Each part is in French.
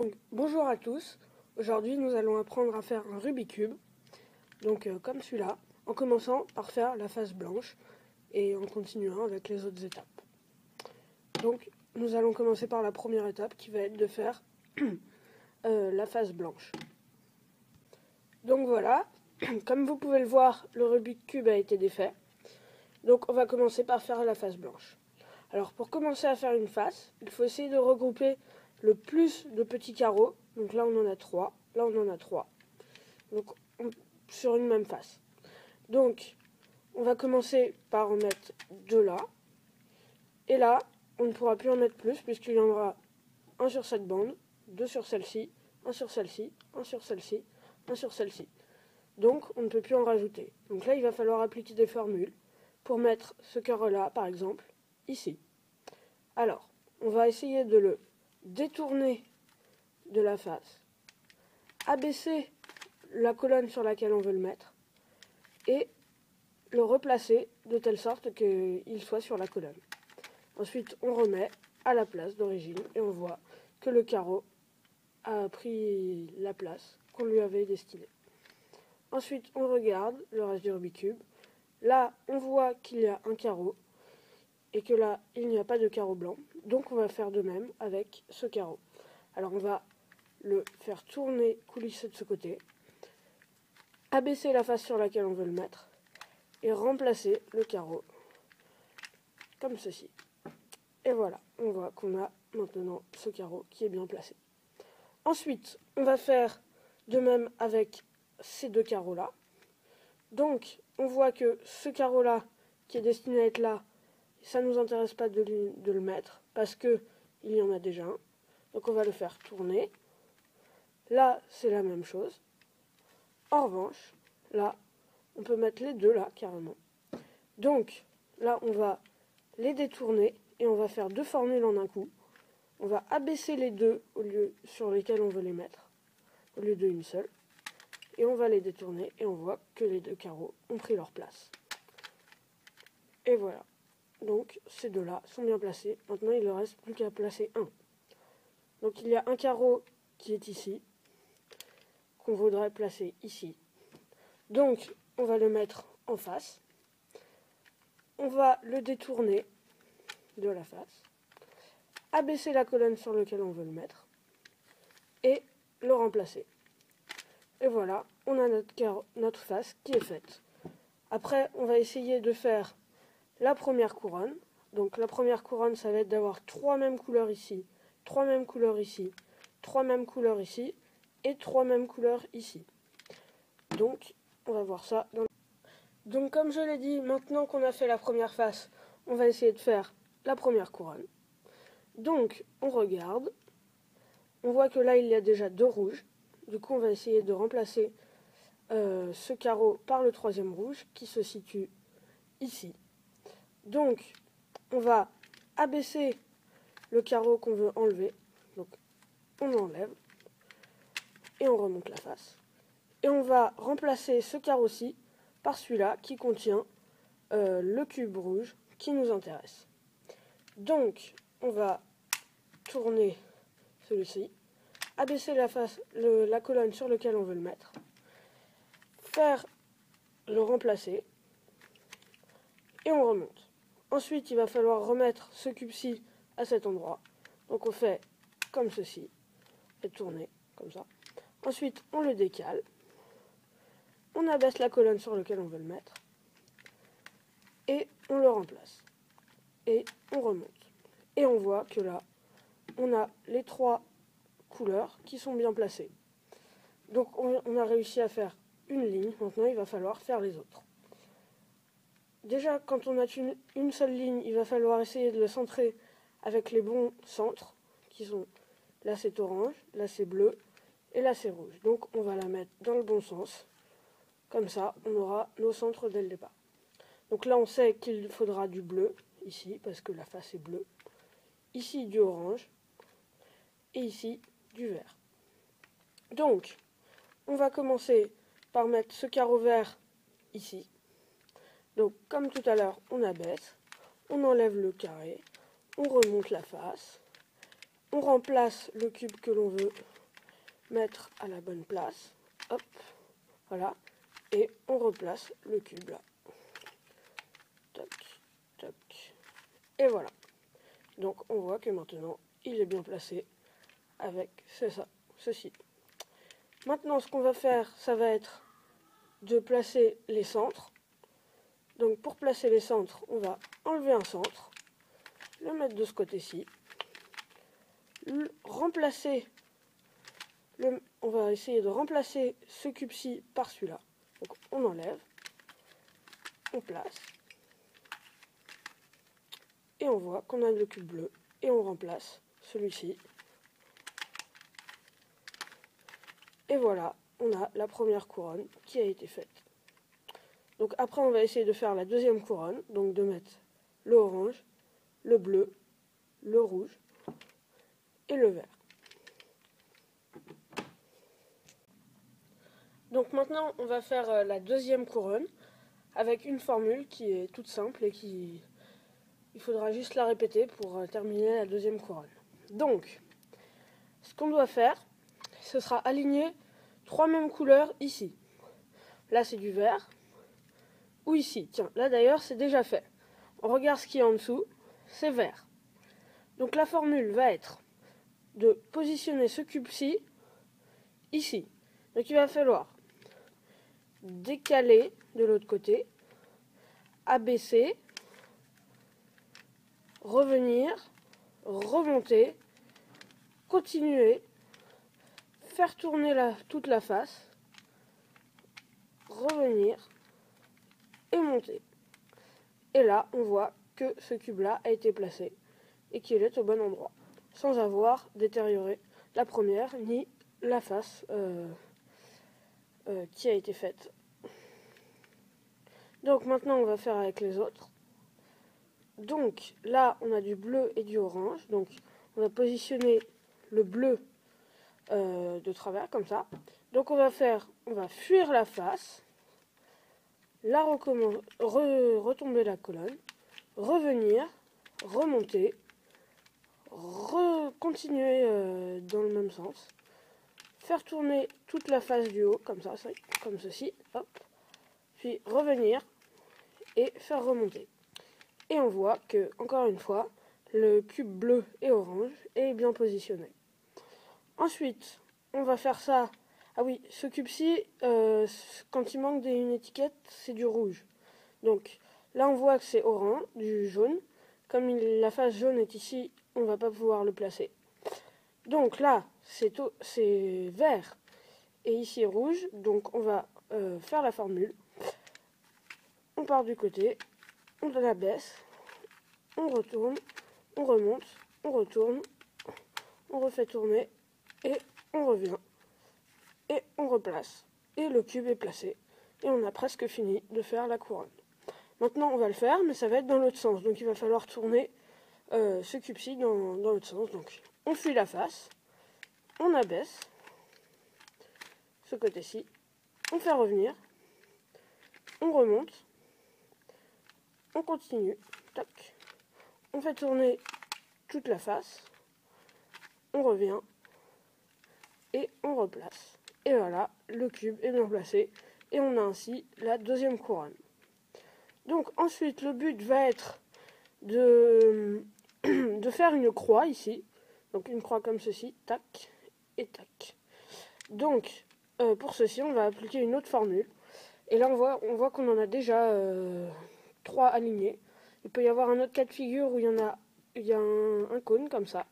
Donc, bonjour à tous. Aujourd'hui, nous allons apprendre à faire un Rubik's Cube. Donc, comme celui-là, en commençant par faire la face blanche et en continuant avec les autres étapes. Donc, nous allons commencer par la première étape qui va être de faire la face blanche. Donc voilà, comme vous pouvez le voir, le Rubik's Cube a été défait. Donc, on va commencer par faire la face blanche. Alors, pour commencer à faire une face, il faut essayer de regrouper le plus de petits carreaux. Donc là, on en a 3. Là, on en a 3. Donc, sur une même face. Donc, on va commencer par en mettre 2 là. Et là, on ne pourra plus en mettre plus puisqu'il y en aura un sur cette bande, 2 sur celle-ci, un sur celle-ci, un sur celle-ci, un sur celle-ci. Donc, on ne peut plus en rajouter. Donc là, il va falloir appliquer des formules pour mettre ce carreau-là, par exemple, ici. Alors, on va essayer de le détourner de la face, abaisser la colonne sur laquelle on veut le mettre et le replacer de telle sorte qu'il soit sur la colonne. Ensuite, on remet à la place d'origine et on voit que le carreau a pris la place qu'on lui avait destinée. Ensuite, on regarde le reste du Rubik's Cube. Là, on voit qu'il y a un carreau et que là, il n'y a pas de carreau blanc. Donc, on va faire de même avec ce carreau. Alors, on va le faire tourner, coulisser de ce côté, abaisser la face sur laquelle on veut le mettre et remplacer le carreau comme ceci. Et voilà, on voit qu'on a maintenant ce carreau qui est bien placé. Ensuite, on va faire de même avec ces deux carreaux-là. Donc, on voit que ce carreau-là, qui est destiné à être là, ça ne nous intéresse pas de le mettre, parce qu'il y en a déjà un. Donc, on va le faire tourner. Là, c'est la même chose. En revanche, là, on peut mettre les deux là, carrément. Donc, là, on va les détourner et on va faire deux formules en un coup. On va abaisser les deux au lieu sur lesquels on veut les mettre, au lieu d'une seule. Et on va les détourner et on voit que les deux carreaux ont pris leur place. Et voilà. Donc, ces deux-là sont bien placés. Maintenant, il ne reste plus qu'à placer un. Donc, il y a un carreau qui est ici, qu'on voudrait placer ici. Donc, on va le mettre en face. On va le détourner de la face, abaisser la colonne sur laquelle on veut le mettre et le remplacer. Et voilà, on a notre face qui est faite. Après, on va essayer de faire la première couronne. Donc la première couronne, ça va être d'avoir 3 mêmes couleurs ici, 3 mêmes couleurs ici, 3 mêmes couleurs ici et 3 mêmes couleurs ici. Donc, on va voir ça. Donc comme je l'ai dit, maintenant qu'on a fait la première face, on va essayer de faire la première couronne. Donc, on regarde. On voit que là, il y a déjà 2 rouges. Du coup, on va essayer de remplacer ce carreau par le 3e rouge qui se situe ici. Donc, on va abaisser le carreau qu'on veut enlever. Donc, on enlève et on remonte la face. Et on va remplacer ce carreau-ci par celui-là qui contient le cube rouge qui nous intéresse. Donc, on va tourner celui-ci, abaisser la colonne sur laquelle on veut le mettre, faire le remplacer et on remonte. Ensuite, il va falloir remettre ce cube-ci à cet endroit. Donc on fait comme ceci et tourner comme ça. Ensuite, on le décale. On abaisse la colonne sur laquelle on veut le mettre et on le remplace. Et on remonte. Et on voit que là, on a les 3 couleurs qui sont bien placées. Donc on a réussi à faire une ligne. Maintenant, il va falloir faire les autres. Déjà, quand on a une seule ligne, il va falloir essayer de le centrer avec les bons centres, qui sont, là c'est orange, là c'est bleu, et là c'est rouge. Donc on va la mettre dans le bon sens. Comme ça, on aura nos centres dès le départ. Donc là, on sait qu'il faudra du bleu, ici, parce que la face est bleue. Ici, du orange, et ici, du vert. Donc, on va commencer par mettre ce carreau vert ici. Donc, comme tout à l'heure, on abaisse, on enlève le carré, on remonte la face, On remplace le cube que l'on veut mettre à la bonne place. Hop, voilà. Et on replace le cube là. Toc, toc. Et voilà. Donc on voit que maintenant il est bien placé avec ceci. Maintenant ce qu'on va faire, ça va être de placer les centres. Donc pour placer les centres, on va enlever un centre, le mettre de ce côté-ci, on va essayer de remplacer ce cube-ci par celui-là. Donc on enlève, on place, et on voit qu'on a le cube bleu, et on remplace celui-ci. Et voilà, on a la première couronne qui a été faite. Donc après on va essayer de faire la deuxième couronne, donc de mettre le orange, le bleu, le rouge et le vert. Donc maintenant on va faire la deuxième couronne avec une formule qui est toute simple et il faudra juste la répéter pour terminer la deuxième couronne. Donc ce qu'on doit faire, ce sera aligner 3 mêmes couleurs ici. Là c'est du vert. Ou ici, tiens, là d'ailleurs c'est déjà fait. On regarde ce qui est en dessous, c'est vert. Donc la formule va être de positionner ce cube-ci ici. Donc il va falloir décaler de l'autre côté, abaisser, revenir, remonter, continuer, faire tourner toute la face, revenir, et monter. Et là, on voit que ce cube-là a été placé et qu'il est au bon endroit, sans avoir détérioré la première ni la face qui a été faite. Donc maintenant, on va faire avec les autres. Donc là, on a du bleu et du orange. Donc on va positionner le bleu de travers, comme ça. Donc on va fuir la face, retomber la colonne, revenir, remonter, continuer dans le même sens, faire tourner toute la face du haut, comme ça, comme ceci, hop, puis revenir et faire remonter. Et on voit que, encore une fois, le cube bleu et orange est bien positionné. Ensuite, on va faire ça. Ah oui, ce cube-ci, quand il manque une étiquette, c'est du rouge. Donc là, on voit que c'est orange, du jaune. Comme la face jaune est ici, on ne va pas pouvoir le placer. Donc là, c'est vert et ici rouge. Donc on va faire la formule. On part du côté, on la baisse, on retourne, on remonte, on retourne, on refait tourner et on revient. Et on replace. Et le cube est placé. Et on a presque fini de faire la couronne. Maintenant, on va le faire, mais ça va être dans l'autre sens. Donc, il va falloir tourner ce cube-ci dans l'autre sens. Donc, on fuit la face. On abaisse ce côté-ci. On fait revenir. On remonte. On continue. Tac. On fait tourner toute la face. On revient. Et on replace. Et voilà, le cube est bien placé. Et on a ainsi la deuxième couronne. Donc ensuite, le but va être de faire une croix ici. Donc une croix comme ceci, tac et tac. Donc pour ceci, on va appliquer une autre formule. Et là, on voit qu'on en a déjà 3 alignés. Il peut y avoir un autre cas de figure où il y a un cône comme ça.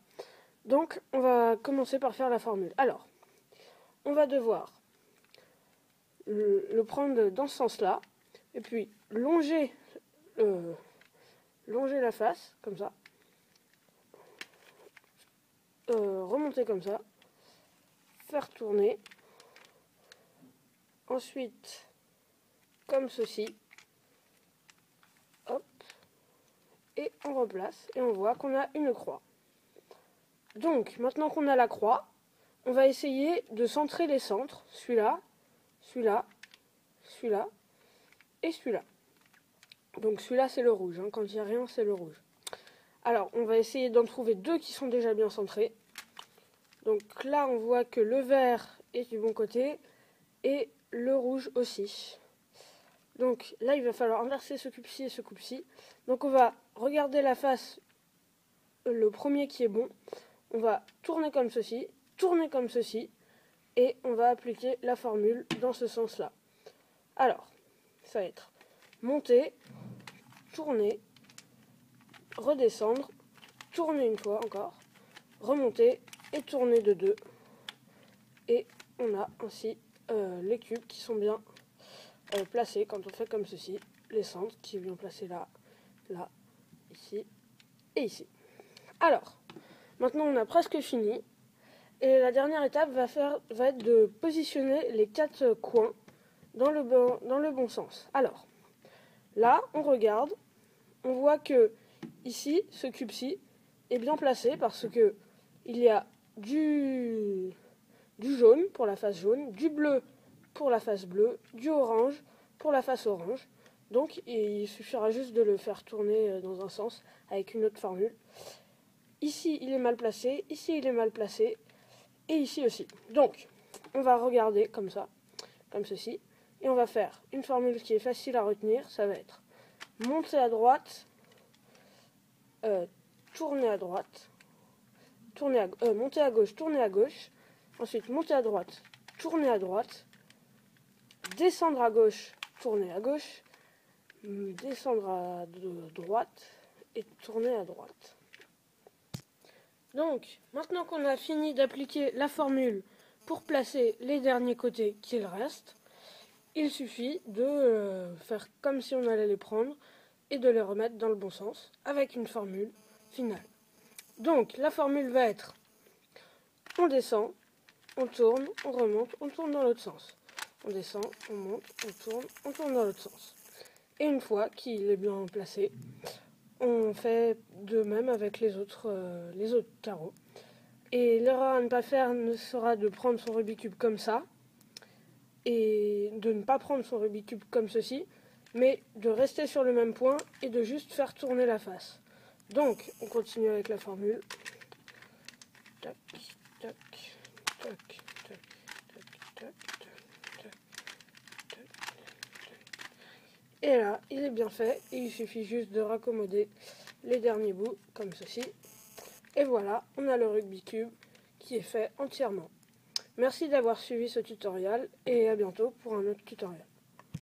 Donc on va commencer par faire la formule. Alors, on va devoir le prendre dans ce sens-là, et puis longer la face, comme ça, remonter comme ça, faire tourner, ensuite, comme ceci, hop, et on replace, et on voit qu'on a une croix. Donc, maintenant qu'on a la croix, on va essayer de centrer les centres, celui-là, celui-là, celui-là, et celui-là. Donc celui-là c'est le rouge, hein. Quand il n'y a rien c'est le rouge. Alors on va essayer d'en trouver 2 qui sont déjà bien centrés. Donc là, on voit que le vert est du bon côté et le rouge aussi. Donc là, il va falloir inverser ce cube-ci et ce cube-ci. Donc on va regarder la face, le premier qui est bon. On va tourner comme ceci, et on va appliquer la formule dans ce sens-là. Alors, ça va être monter, tourner, redescendre, tourner une fois encore, remonter et tourner de 2. Et on a ainsi les cubes qui sont bien placés quand on fait comme ceci. Les centres qui sont bien placés là, là, ici et ici. Alors, maintenant on a presque fini. Et la dernière étape va être de positionner les 4 coins dans le bon sens. Alors, là, on regarde, on voit que ici, ce cube-ci est bien placé parce que il y a du jaune pour la face jaune, du bleu pour la face bleue, du orange pour la face orange. Donc, il suffira juste de le faire tourner dans un sens avec une autre formule. Ici, il est mal placé, ici, il est mal placé, et ici aussi. Donc, on va regarder comme ça, comme ceci, et on va faire une formule qui est facile à retenir. Ça va être monter à droite, tourner à droite, monter à gauche, tourner à gauche, ensuite monter à droite, tourner à droite, descendre à gauche, tourner à gauche, descendre à droite et tourner à droite. Donc, maintenant qu'on a fini d'appliquer la formule pour placer les derniers côtés qu'il reste, il suffit de faire comme si on allait les prendre et de les remettre dans le bon sens avec une formule finale. Donc, la formule va être on descend, on tourne, on remonte, on tourne dans l'autre sens. On descend, on monte, on tourne dans l'autre sens. Et une fois qu'il est bien placé, on fait de même avec les autres carreaux. Et l'erreur à ne pas faire sera de prendre son Rubik's Cube comme ça, et de ne pas prendre son Rubik's Cube comme ceci, mais de rester sur le même point et de juste faire tourner la face. Donc, on continue avec la formule. Tac, tac, tac, tac, tac, tac, tac, tac. Et là, il est bien fait, et il suffit juste de raccommoder les derniers bouts, comme ceci. Et voilà, on a le Rubik's Cube qui est fait entièrement. Merci d'avoir suivi ce tutoriel, et à bientôt pour un autre tutoriel.